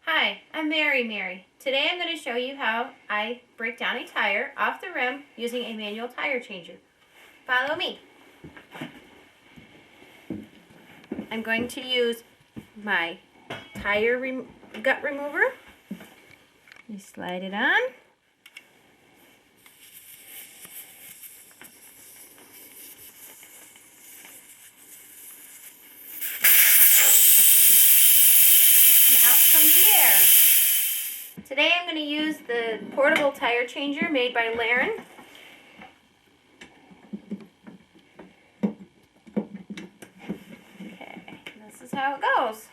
Hi, I'm Merrie-Merrie. Today I'm going to show you how I break down a tire off the rim using a manual tire changer. Follow me. I'm going to use my tire gut remover. You slide it on. And out comes the air. Today I'm going to use the portable tire changer made by Laren. Okay, this is how it goes.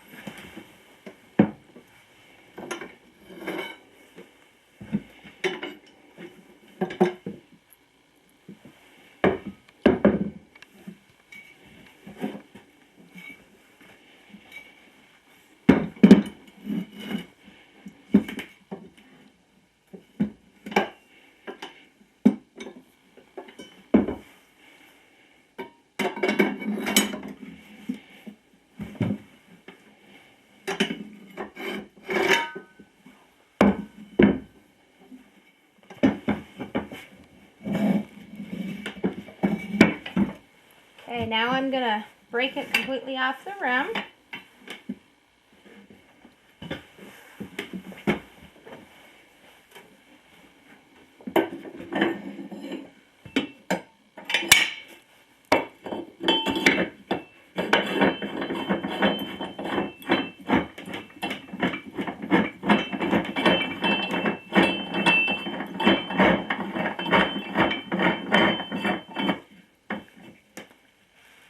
Okay, now I'm going to break it completely off the rim.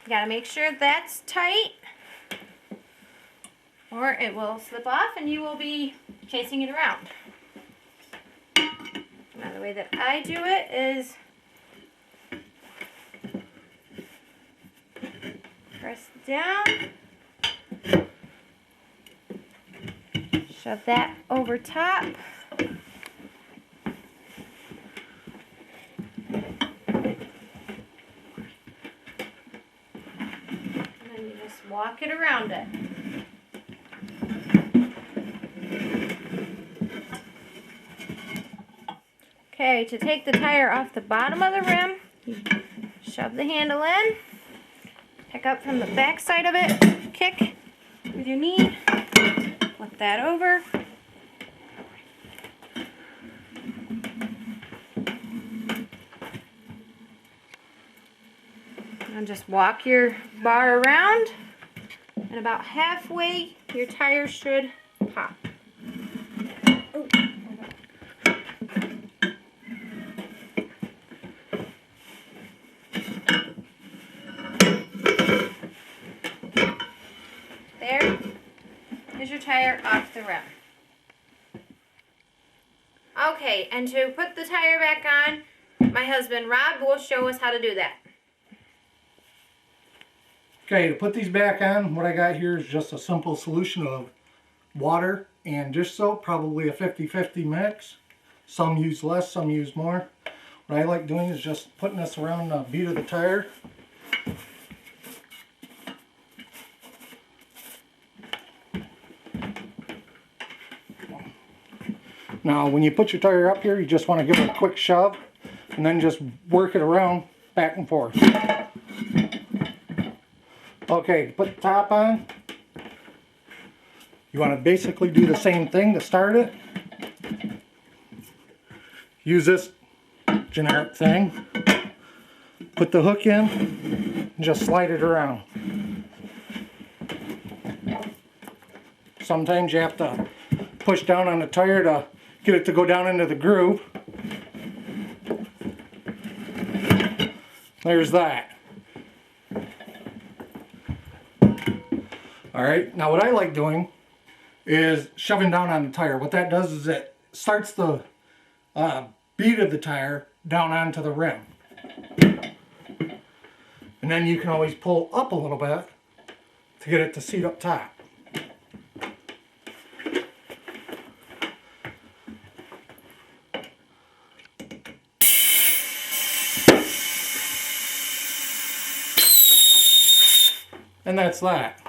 You gotta make sure that's tight or it will slip off and you will be chasing it around. Now the way that I do it is press down, shove that over top. Walk it around it. Okay, to take the tire off the bottom of the rim, you shove the handle in, pick up from the back side of it, kick with your knee, flip that over. And just walk your bar around. And about halfway, your tire should pop. Oh. There is your tire off the rim. Okay, and to put the tire back on, my husband Rob will show us how to do that. Okay, to put these back on, what I got here is just a simple solution of water and dish soap, probably a 50-50 mix. Some use less, some use more. What I like doing is just putting this around the bead of the tire. Now, when you put your tire up here, you just want to give it a quick shove and then just work it around back and forth. Okay, to put the top on, you want to basically do the same thing to start it. Use this generic thing, put the hook in, and just slide it around. Sometimes you have to push down on the tire to get it to go down into the groove. There's that. Alright, now what I like doing is shoving down on the tire. What that does is it starts the bead of the tire down onto the rim. And then you can always pull up a little bit to get it to seat up top. And that's that.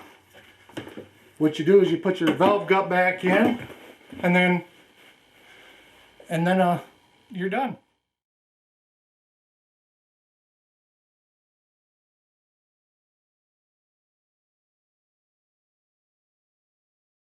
What you do is you put your valve gut back in, and then you're done.